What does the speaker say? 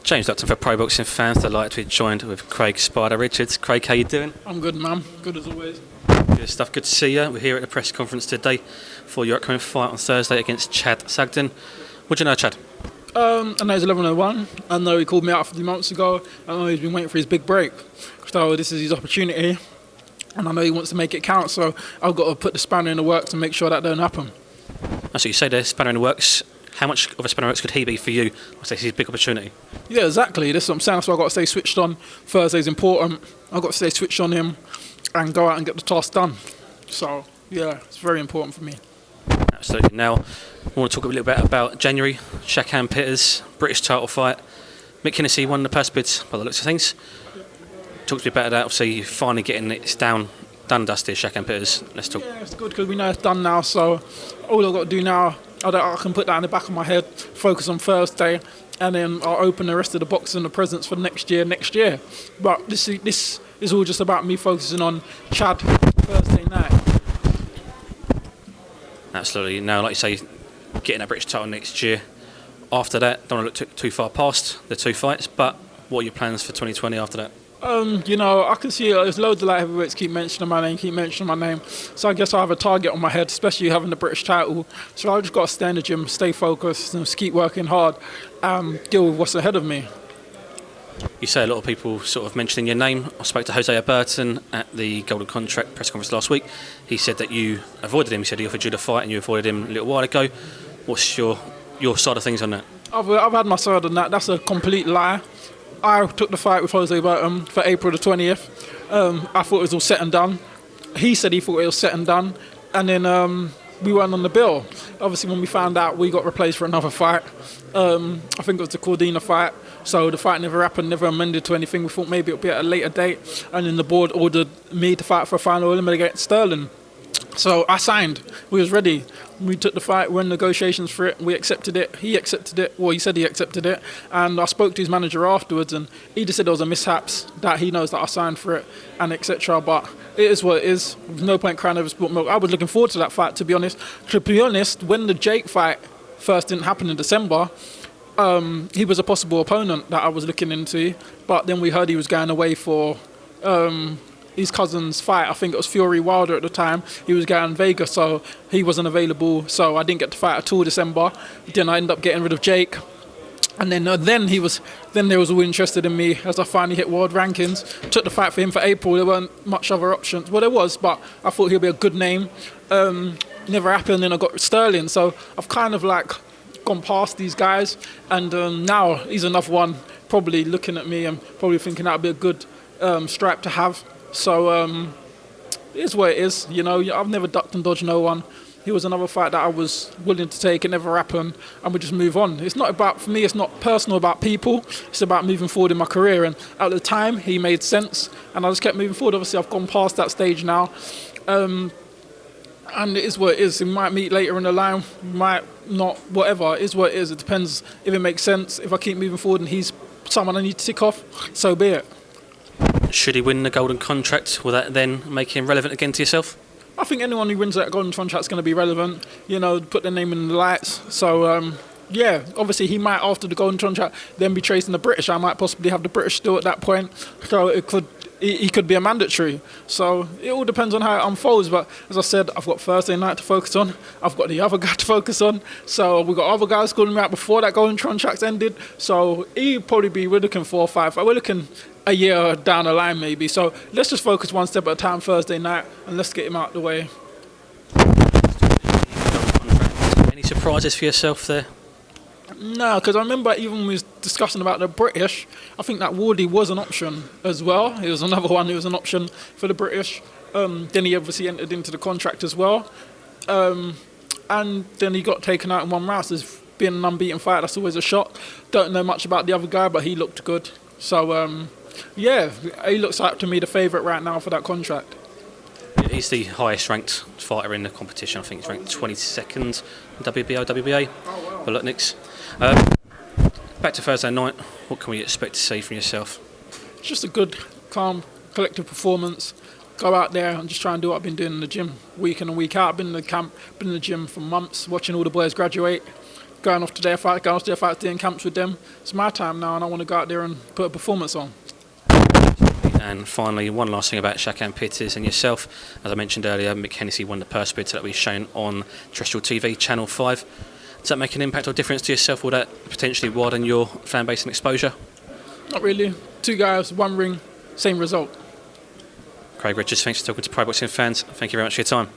James Dutton for Pro Boxing Fans. Delighted to be joined with Craig Spider Richards. Craig, how you doing? I'm good, man. Good as always. Good stuff. Good to see you. We're here at the press conference today for your upcoming fight on Thursday against Chad Sagden. What do you know, Chad? I know he's 11-01. I know he called me out a few months ago. I know he's been waiting for his big break. So this is his opportunity. And I know he wants to make it count. So I've got to put the spanner in the works to make sure that don't happen. So you say the spanner in the works. How much of a spanner in the works could he be for you? I say it's his big opportunity. Yeah, exactly. That's what I'm saying. That's why I've got to stay switched on. Thursday's important. I've got to stay switched on him and go out and get the task done. So, yeah, it's very important for me. Absolutely. Now, I want to talk a little bit about January. Shakan Pitters, British title fight. Mick Hennessy won the purse bids by the looks of things. Talk to me about that. Obviously, you're finally getting it done dusty, Shakan Pitters. Let's talk. Yeah, it's good because we know it's done now. So all I've got to do now, I can put that in the back of my head, focus on Thursday, and then I'll open the rest of the box and the presents for next year. But this is all just about me focusing on Chad Thursday night. Absolutely. Now, like you say, getting a British title next year. After that, don't want to look too far past the two fights, but what are your plans for 2020 after that? I can see there's loads of light heavyweights keep mentioning my name. So I guess I have a target on my head, especially having the British title. So I just got to stay in the gym, stay focused, and just keep working hard, deal with what's ahead of me. You say a lot of people sort of mentioning your name. I spoke to Hosea Burton at the Golden Contract press conference last week. He said that you avoided him. He said he offered you the fight and you avoided him a little while ago. What's your side of things on that? I've had my side on that. That's a complete lie. I took the fight with Hosea Burton for April the 20th. I thought it was all set and done. He said he thought it was set and done. And then we weren't on the bill. Obviously, when we found out, we got replaced for another fight. I think it was the Cordina fight. So the fight never happened, never amended to anything. We thought maybe it would be at a later date. And then the board ordered me to fight for a final eliminator against Sterling. So I signed. We was ready. We took the fight. We're in negotiations for it. We accepted it. He accepted it. Well, he said he accepted it. And I spoke to his manager afterwards, and he just said there was a mishaps, that he knows that I signed for it, and etc. But it is what it is. There's no point crying over spilled milk. I was looking forward to that fight, to be honest. To be honest, when the Jake fight first didn't happen in December, he was a possible opponent that I was looking into. But then we heard he was going away for his cousin's fight. I think it was Fury Wilder at the time. He was going Vegas, so he wasn't available. So I didn't get to fight at all December. Then I ended up getting rid of Jake. And then they was all interested in me as I finally hit world rankings. Took the fight for him for April. There weren't much other options. Well, there was, but I thought he'd be a good name. Never happened, and I got Sterling. So I've kind of like gone past these guys, and now he's another one probably looking at me and probably thinking that'd be a good stripe to have. So it is what it is. I've never ducked and dodged no one. He was another fight that I was willing to take. It never happened, and we just move on. It's not about, for me, it's not personal about people. It's about moving forward in my career. And at the time, he made sense, and I just kept moving forward. Obviously, I've gone past that stage now. And it is what it is. It might meet later in the line, might not, whatever. It is what it is. It depends if it makes sense. If I keep moving forward and he's someone I need to tick off, so be it. Should he win the Golden Contract, will that then make him relevant again to yourself? I think anyone who wins that Golden Contract is going to be relevant, put their name in the lights. So, obviously he might, after the Golden Contract, then be chasing the British. I might possibly have the British still at that point. So he could be a mandatory. So it all depends on how it unfolds. But as I said, I've got Thursday night to focus on. I've got the other guy to focus on. So we've got other guys calling me out before that Golden Contract ended. So we're looking 4 or 5. We're looking a year down the line maybe. So let's just focus one step at a time Thursday night and let's get him out of the way. Any surprises for yourself there? No, because I remember even when we was discussing about the British, I think that Wardy was an option as well. It was another one who was an option for the British. Then he obviously entered into the contract as well. And then he got taken out in one round. So it's being an unbeaten fight, that's always a shock. Don't know much about the other guy, but he looked good. So, he looks like to me the favourite right now for that contract. He's the highest ranked fighter in the competition. I think he's ranked 22nd in WBO, WBA. Oh, wow. But look, Nix. Back to Thursday night. What can we expect to see from yourself? Just a good, calm, collective performance. Go out there and just try and do what I've been doing in the gym week in and week out. I've been in the camp, been in the gym for months, watching all the boys graduate. going off to their fight, going off to their fights, doing camps with them. It's my time now, and I want to go out there and put a performance on. And finally, one last thing about Shakan Pitters and yourself. As I mentioned earlier, Mick Hennessy won the purse bid that we've shown on terrestrial TV, Channel 5. Does that make an impact or difference to yourself? Will that potentially widen your fan base and exposure? Not really. 2 guys, 1 ring, same result. Craig Richards, thanks for talking to Pro Boxing fans. Thank you very much for your time.